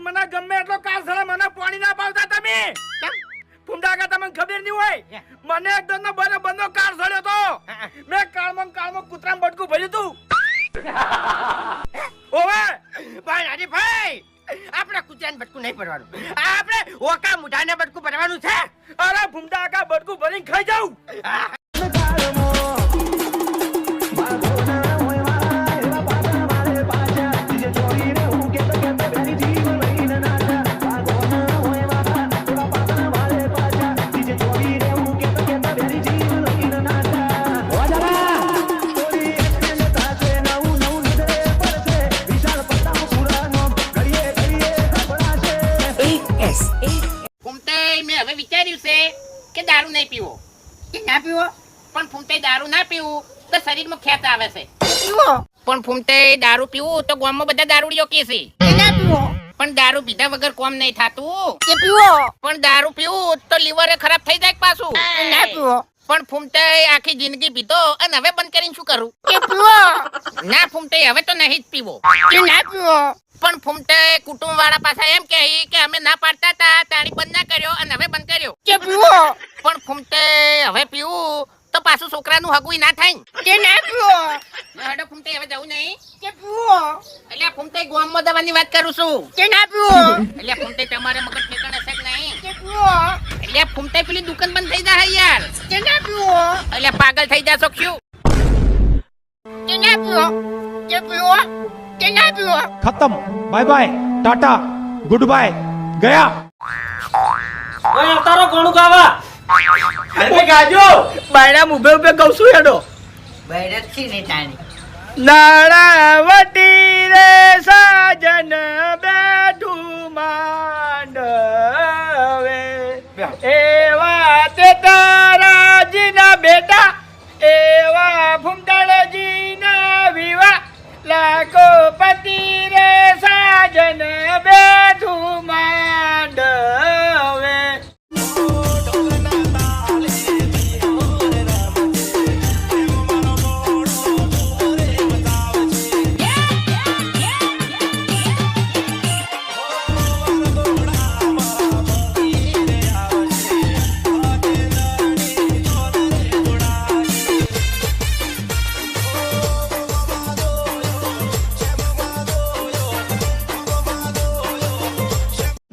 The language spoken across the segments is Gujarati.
મને ગમે એટલો કાસળે મને પાણી ના પાવતા તમે ફૂમડા કા તમને ખબર નહીં હોય મને એકદમ નો બંધો કાર સળ્યો તો મેં કાળમાં કૂતરામ બટકું ભર્યું તું ઓવે ભાઈ રાજેભાઈ આપણે કૂતરાને બટકું નહીં ભરવાનું આપણે ઓકા મુઢાને બટકું ભરવાનું છે અરે ફૂમડા કા બટકું ભરીને ખાઈ જાઉં કે દારૂ નહીં પીવો કે ના પીવો પણ ફૂમતે દારૂ ના પીવું તો શરીરમાં ખેત આવે છે પીવો પણ ફૂમતે દારૂ પીવું તો ગામમાં બધા દારૂડિયો કે છે ના પીવો પણ દારૂ પીધા વગર કોમ નહીં થાતું કે પીવો પણ દારૂ પીવું તો લીવર ખરાબ થઈ જાય પાછું ના પીવો પણ ફૂમતે આખી જિંદગી પીધો અને હવે બંધ કરીને શું કરું કે પીવો ના ફૂમતે હવે તો નહીં જ પીવો કે ના પીવો પણ ફૂમતે કુટુંબ વાળા પાછા એમ કહે કે અમે ના પાડતા હતા તાણી બંધ ના કર્યો અને હવે બંધ કર્યો કે પીવો પણ ફૂમતે હવે પીવું તો પાછું છોકરાનું હગુઈ ના થાય કે ના પીવો હેડો ફૂમતે હવે જવું નહીં કે પીવો એટલે ફૂમતે ગામમાં દવાની વાત કરું છું કે ના પીવો એટલે ફૂમતે તમારે મગજ ઠેકાણે છે કે નહીં કે પીવો એટલે ફૂમતે પેલી દુકાન બંધ થઈ જાય યાર કે ના પીવો એટલે પાગલ થઈ જાશો ક્યું કે ના પીવો કે પીવો કે ના પીવો खत्म बाय बाय टाटा गुड बाय गया ઓય તારો કોણ ગાવા અરે ગાજો બાયડા ઉભે ઉભે કહું છું હેડો બૈરત થી ને તાણી નાળાવટી રે સાજન બેઠું માંડવે એવા તે તારા જીના બેટા એવા ફૂમતાળજીના વિવાહ લાખો પતિ રે સાજન બેઠું માંડવે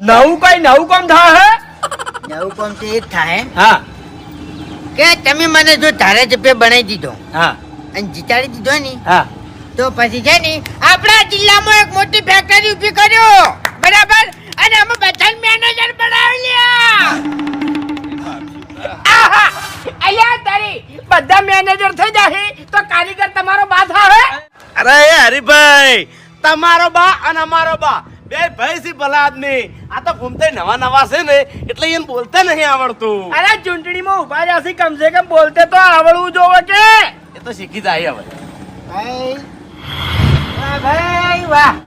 નવું કઈ નવું કામ થાય નવું કામ તો એ જ થાય હા કે તમે મને જો ધારાસભ્ય બનાવી દીધો હા અને જીતાડી દીધો ને હા તો પછી છે ને આપણા જિલ્લામાં એક મોટી ફેક્ટરી ઊભી કર્યો બરાબર અને અમે બધા મેનેજર બનાવી લ્યા આહા અલ્યા તારી બધા મેનેજર થઈ જાહે તો કારીગર તમારો બા થાહે અરે એ હરીભાઈ તમારો બા અને અમારો બા બે ભાઈ સી ભલા આદમી આ તો ફૂમતે નવા છે ને એટલે એને બોલતે નહીં આવડતું અરે ચૂંટણીમાં ઉભા રહ્યા છે કમ સે કમ બોલતે તો આવડવું જોવે કે એ તો શીખી જાય હવે ભાઈ વાહ ભાઈ વાહ